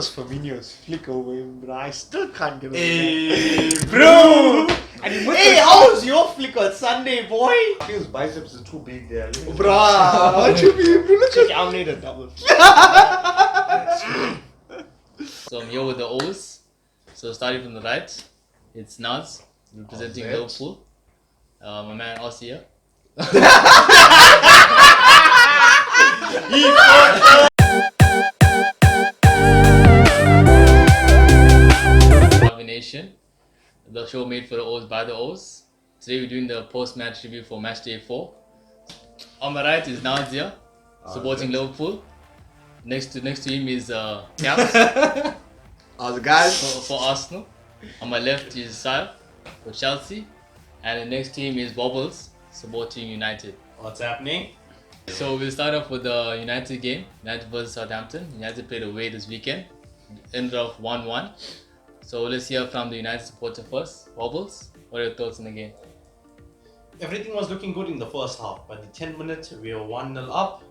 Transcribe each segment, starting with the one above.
was Firmino's flick over him, bro. I still can't get over Hey, that. Bro! Hey, how was your flick on Sunday, boy? His biceps are too big there. Bruh, what you mean? Check, I'll need a double. So I'm here with the O's. So starting from the right, it's Naz representing Liverpool. My man Ossie here. Nation, the show made for the O's by the O's. Today we're doing the post-match review for match day 4. On my right is Nazia, supporting Liverpool. Next to him is Caps All the guys for Arsenal. On my left is Sai for Chelsea, and the next team is Bobbles supporting United. What's happening? So we'll start off with the United game, United versus Southampton. United played away this weekend, ended off 1-1. So let's hear from the United supporter first. Bobbles, what are your thoughts on the game? Everything was looking good in the first half, but the 10 minutes we were 1-0 up.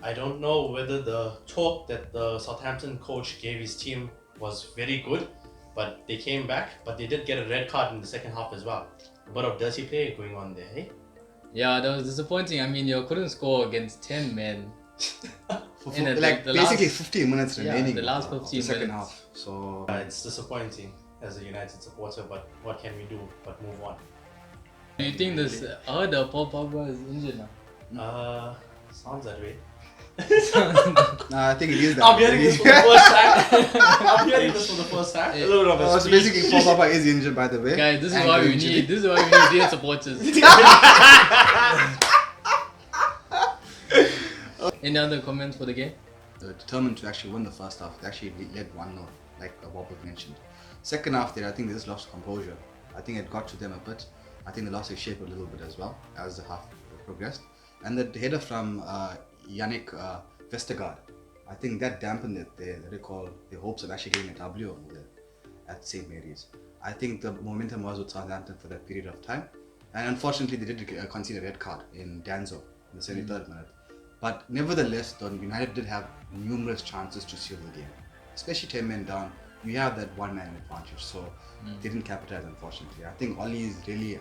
I don't know whether the talk that the Southampton coach gave his team was very good, but they came back, but they did get a red card in the second half as well. A bit of dirty play going on there, hey? Yeah, that was disappointing. I mean, you couldn't score against 10 men. Basically last, 15 minutes remaining. The last 15 the second minutes. half. So It's disappointing as a United supporter, but what can we do but move on? Do you think this? I heard Paul Pogba is injured now. Sounds that way. I think it is that. I'm hearing this for the first time. I'm hearing this for the first time. Yeah. A little bit of a So speech. basically, Paul Pogba is injured, by the way. Guys, this is And why we injury. need. This is why we need real supporters. Any other comments for the game? Determined to actually win the first half. They actually led 1-0, like Bob mentioned. Second half, there I think they just lost composure. I think it got to them a bit. I think they lost their shape a little bit as well as the half progressed. And the header from Yannick Vestergaard, I think that dampened their hopes of actually getting a W over there at St. Mary's. I think the momentum was with Southampton for that period of time. And unfortunately, they did concede a red card in Danzo in the 73rd minute. But nevertheless, United did have numerous chances to seal the game. Especially 10 men down, you have that one-man advantage. So they didn't capitalize, unfortunately. I think Oli is really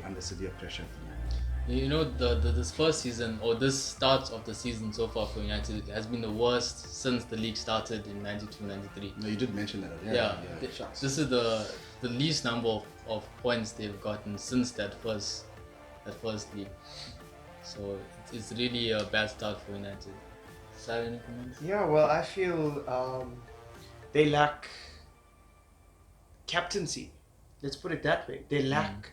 under severe pressure at the moment. You know, this first season or this start of the season so far for United has been the worst since the league started in 92-93. No, you did mention that. Yeah. This is the least number of points they've gotten since that first league. So it's really a bad start for United. Sir, any comments? Yeah, well, I feel they lack captaincy. Let's put it that way. They lack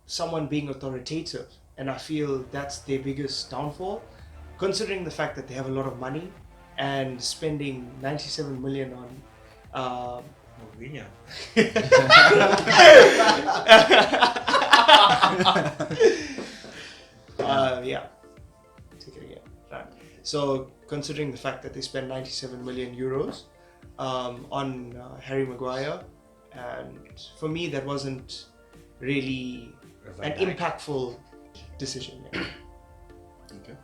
someone being authoritative, and I feel that's their biggest downfall, considering the fact that they have a lot of money and spending 97 million on Mourinho. yeah, take it again. Right. So considering the fact that they spent 97 million euros on Harry Maguire, and for me that wasn't really an impactful decision. Yeah. Okay.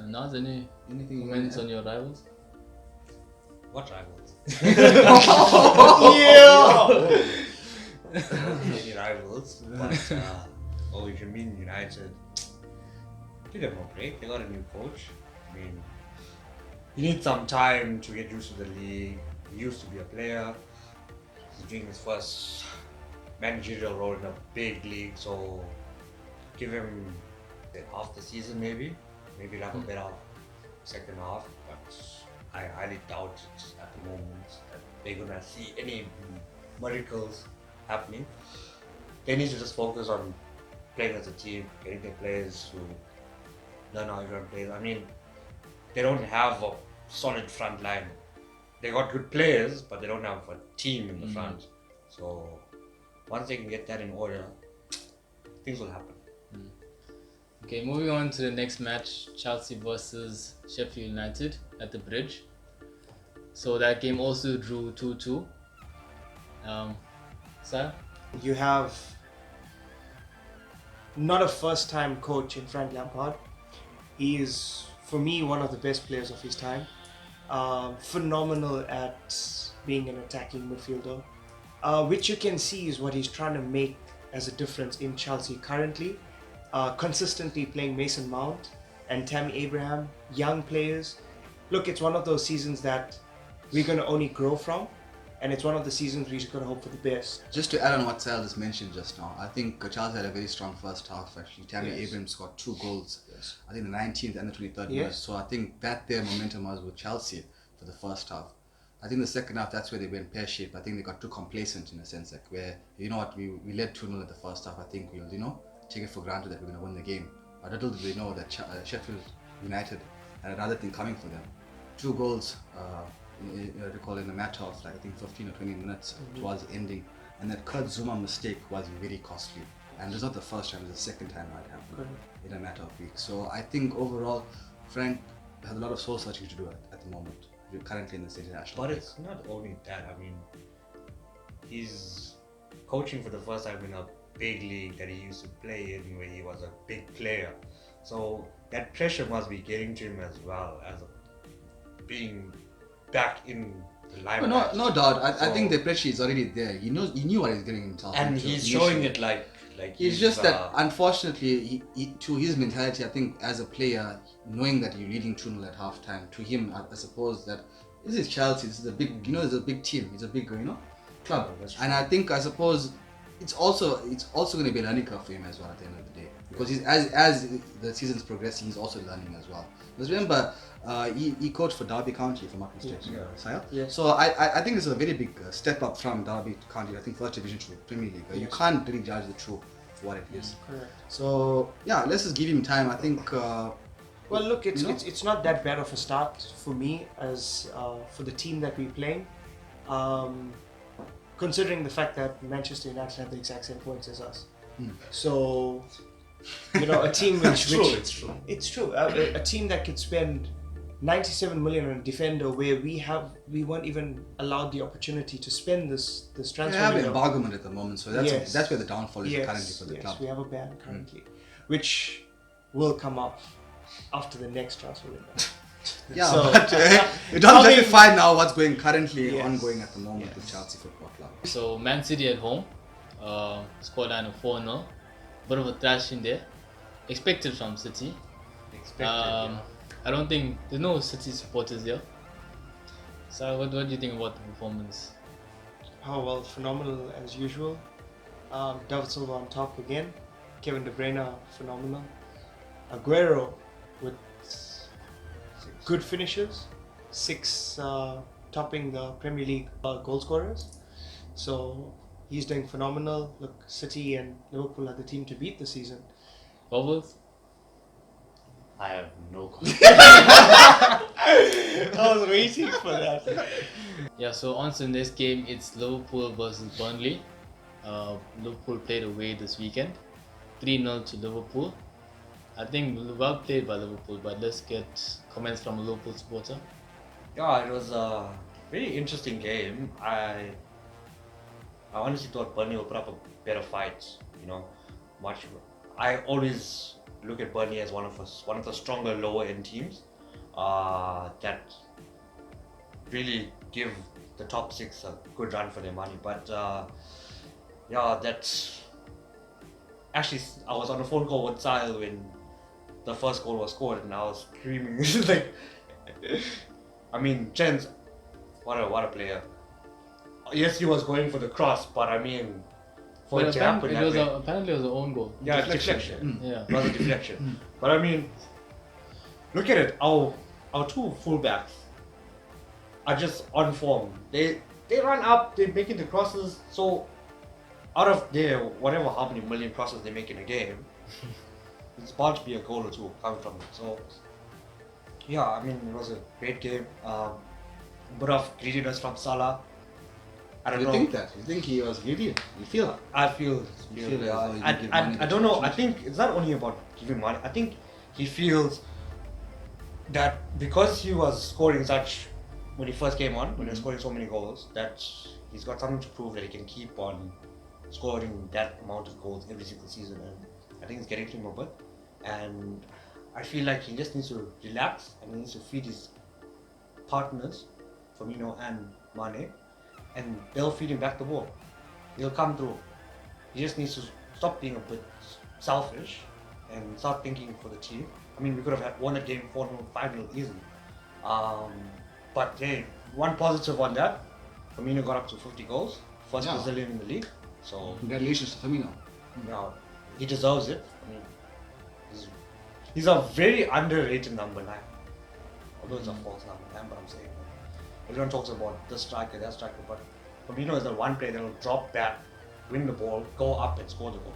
Naz, anything comments on your rivals? What rivals? Any rivals? But, oh, if you mean United, give them a break. They got a new coach. I mean, you need some time to get used to the league. He used to be a player. He's doing his first managerial role in a big league, so give him half the season maybe he'll have a better second half, but I highly doubt it at the moment that they're gonna see any miracles happening. They need to just focus on playing as a team, getting their players to learn how everyone plays. I mean, they don't have a solid front line. They got good players, but they don't have a team in the front. So once they can get that in order, things will happen. Okay, moving on to the next match, Chelsea versus Sheffield United at the Bridge. So that game also drew 2-2. Sir? You have not a first-time coach in Frank Lampard. He is, for me, one of the best players of his time. phenomenal at being an attacking midfielder, which you can see is what he's trying to make as a difference in Chelsea currently. Consistently playing Mason Mount and Tammy Abraham, young players. Look, it's one of those seasons that we're going to only grow from, and it's one of the seasons we're just going to hope for the best. Just to add on what Sal just mentioned just now, I think Chelsea had a very strong first half actually. Tammy Yes. Abraham scored 2 goals, Yes. I think the 19th and the 23rd minute. Yes. So I think that their momentum was with Chelsea for the first half. I think the second half, that's where they went pear-shaped. I think they got too complacent in a sense, like where, you know what, we led 2-0 at the first half. I think we'll, take it for granted that we're going to win the game. But little did they know that Sheffield United had another thing coming for them. 2 goals, recall in a matter of like, I think 15 or 20 minutes towards the ending. And that Kurt Zuma mistake was very costly. And it was not the first time, it was the second time it happened in a matter of weeks. So I think overall, Frank has a lot of soul searching to do at the moment. We're currently in this international But break. it's not only that. I mean, he's coaching for the first time in a big league that he used to play in, where he was a big player. So that pressure must be getting to him as well as being back in the limelight. No doubt. I So- think the pressure is already there. He knew what he's getting himself and into he's initially. showing it like It's just that, unfortunately, to his mentality, I think as a player, knowing that you're leading 2-0 at halftime, to him, I suppose that this is Chelsea. This is a big, it's a big team. It's a big, club. That's true. And I think, I suppose, it's also going to be a learning curve for him as well at the end of the day, because he's, as the season's progressing, he's also learning as well. Because remember, he coached for Derby County, if I'm not mistaken. Yeah. Sahil? Yes. So I think this is a very big step up from Derby County. I think first division to Premier League. You can't really judge the truth for what it is. Correct. So yeah, let's just give him time. I think. Well, look, it's not that bad of a start for me as for the team that we're playing, considering the fact that Manchester United have the exact same points as us. So, a team which It's true. it's true. A team that could spend 97 million on a defender, where we weren't even allowed the opportunity to spend this they transfer have window. embargoment at the moment, so Yes. that's where the downfall is Yes, currently for the yes, club. we have a ban currently, which will come up after the next transfer window. Yeah, So- but it doesn't I mean- justify now what's going currently Yes. ongoing at the moment with Yes. Chelsea Football Club. So Man City at home, scoreline of 4-0. Bit of a thrashing there. Expected from City. I don't think there's no City supporters there. So what do you think about the performance? Oh well, phenomenal as usual. David Silva on top again. Kevin De Bruyne phenomenal. Aguero with good finishes, 6 topping the Premier League goal scorers. So he's doing phenomenal. Look, City and Liverpool are the team to beat this season. Bubbles? I have no clue. I was waiting for that. Yeah, so on to the next game, it's Liverpool versus Burnley. Liverpool played away this weekend. 3-0 to Liverpool. I think well played by Liverpool, but let's get comments from a Liverpool supporter. Yeah, it was a very interesting game. I honestly thought Burnley would put up a better fight. I always look at Burnley as one of the stronger lower end teams that really give the top 6 a good run for their money. But that's actually, I was on a phone call with Sahil when the first goal was scored, and I was screaming. Like, I mean, Jens, what a player. Yes, he was going for the cross, but I mean, for But it to happen that way. apparently it was an own goal. Yeah, Deflection. deflection. Yeah. It was a deflection. But I mean, look at it. Our 2 fullbacks are just on form. They run up. They're making the crosses. So out of their whatever how many million crosses they make in a game, it's bound to be a goal or 2 coming from it. So yeah, I mean, it was a great game. Bit of greediness from Salah. I don't You know. think that? You think he was greedy? You feel? I feel, You feel as though he I, didn't give money I to don't know. I Chelsea. think it's not only about giving money. I think he feels that because he was scoring such when he first came on, when he was scoring so many goals, that he's got something to prove that he can keep on scoring that amount of goals every single season. And I think it's getting to him a bit. And I feel like he just needs to relax and he needs to feed his partners, Firmino and Mane, and they'll feed him back the ball. He'll come through. He just needs to stop being a bit selfish and start thinking for the team. I mean, we could have won a game 4-0, 5-0 easily. But hey, one positive on that, Firmino got up to 50 goals, first Brazilian in the league. So Congratulations to Firmino. now he deserves it. I mean, he's a very underrated number 9. Although it's a false number 9, but I'm saying everyone talks about this striker, that striker, but Firmino is the one player that will drop back, win the ball, go up and score the goal.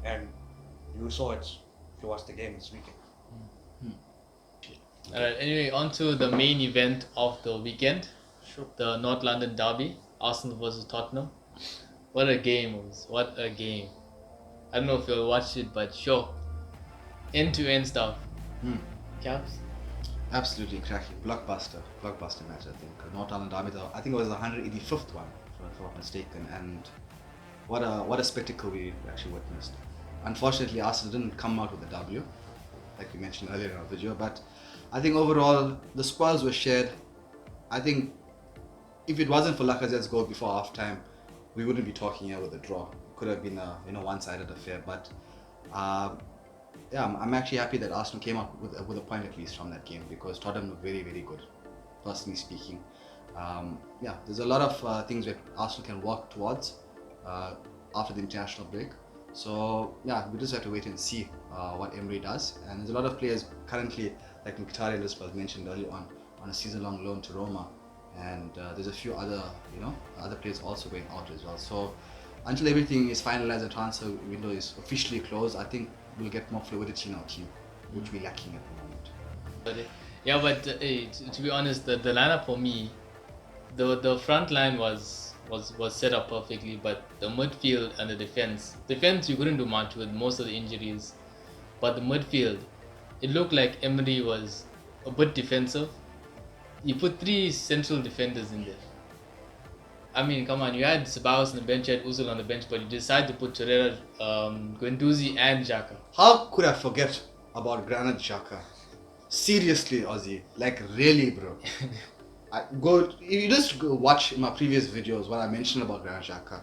And you saw it if you watched the game this weekend. Alright, anyway, on to the main event of the weekend. Sure. The North London derby, Arsenal versus Tottenham. What a game it was. What a game. I don't know if you'll watch it, but sure. End-to-end stuff. Caps? Absolutely cracking. Blockbuster match, I think. North London derby, I think it was the 185th one, if I'm not mistaken. And what a spectacle we actually witnessed. Unfortunately, Arsenal didn't come out with a W, like we mentioned earlier in our video, but I think overall the spoils were shared. I think if it wasn't for Lacazette's goal before half time, we wouldn't be talking here with a draw. Could have been a one-sided affair, but I'm actually happy that Arsenal came up with a point at least from that game, because Tottenham looked very, very good, personally speaking. There's a lot of things that Arsenal can work towards after the international break. So we just have to wait and see what Emery does. And there's a lot of players currently, like Mkhitaryan was mentioned earlier on a season-long loan to Roma, and there's a few other players also going out as well. So until everything is finalized and transfer window is officially closed, I think we'll get more fluidity in our team, which we're lacking at the moment. But to be honest, the lineup for me, the front line was set up perfectly, but the midfield and the defense you couldn't do much with most of the injuries. But the midfield, it looked like Emery was a bit defensive. You put 3 central defenders in there. I mean, come on, you had Ceballos on the bench, you had Ozil on the bench, but you decided to put Torreira, Guendouzi and Xhaka. How could I forget about Granit Xhaka? Seriously, Ozzy, like really, bro. You just go watch my previous videos what I mentioned about Granit Xhaka.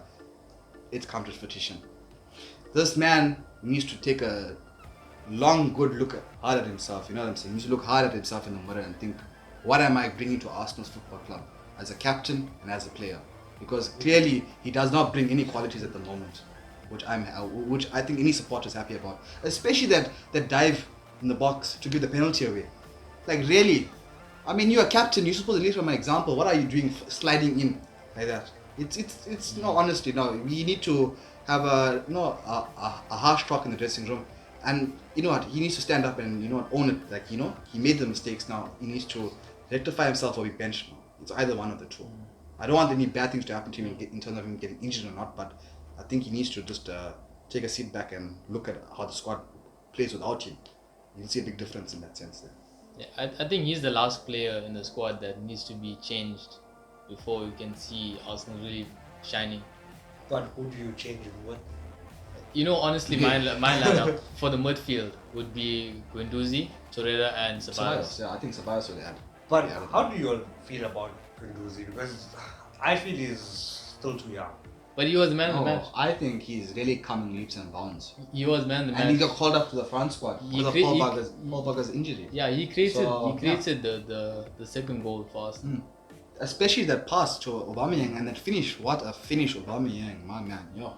It's come to fruition. This man needs to take a long, good look hard at himself. You know what I'm saying? He needs to look hard at himself in the mirror and think, what am I bringing to Arsenal's football club as a captain and as a player? Because clearly he does not bring any qualities at the moment, which I think any supporter is happy about. Especially that dive in the box to give the penalty away. Like really, I mean, you're a captain. You're supposed to lead from an example. What are you doing, sliding in like that? It's no, honestly, no. We need to have a harsh talk in the dressing room. And you know what? He needs to stand up and own it. Like he made the mistakes. Now he needs to rectify himself or be benched now. It's either one of the two. I don't want any bad things to happen to him in terms of him getting injured or not. But I think he needs to just take a seat back and look at how the squad plays without him. You'll see a big difference in that sense there. Yeah, I think he's the last player in the squad that needs to be changed before we can see Arsenal really shining. But who do you change him with? Honestly, my lineup for the midfield would be Guendouzi, Torreira and Ceballos. Yeah, I think Ceballos will add. But how do you all feel about Guendouzi? Because I feel he's still too young. But he was the man of the match. I think he's really coming leaps and bounds. He was man of the match. And he got called up to the France squad because of Paul Burger's injury. Yeah, he created the second goal for us. Especially that pass to Aubameyang and that finish. What a finish, Aubameyang, my man. Yo.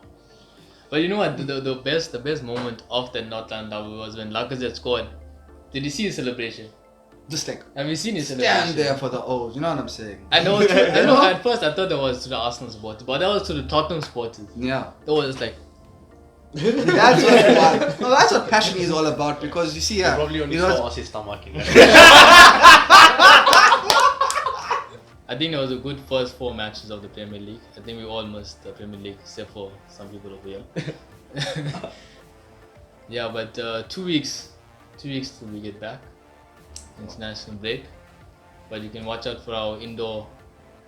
But you know what? The best moment of that North London derby was when Lacazette scored. Did you see his celebration? Just like have you seen his celebration? Stand there for the O's. You know what I'm saying? I know. At first, I thought that was to the Arsenal supporters, but that was to the Tottenham supporters. Yeah. That was just like. That's what passion is all about. Because you see, probably only saw us stomach. I think it was a good first 4 matches of the Premier League. I think we all missed the Premier League except for some people over here. Yeah, but 2 weeks till we get back. International break. But you can watch out for our indoor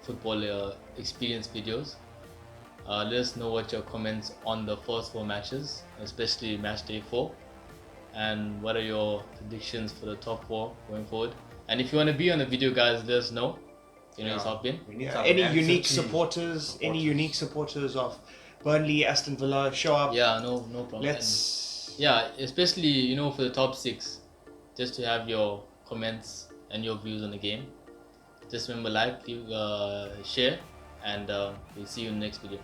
football experience videos. Let us know what your comments on the first 4 matches, especially match day 4. And what are your predictions for the top 4 going forward? And if you want to be on the video, guys, let us know. You know, Yeah. just hop in. We need Yeah, some any absentee unique supporters, any unique supporters of Burnley, Aston Villa, show up. Yeah, no problem. Let's. And yeah, especially for the top 6, just to have your comments and your views on the game. Just remember, like, share, and we'll see you in the next video.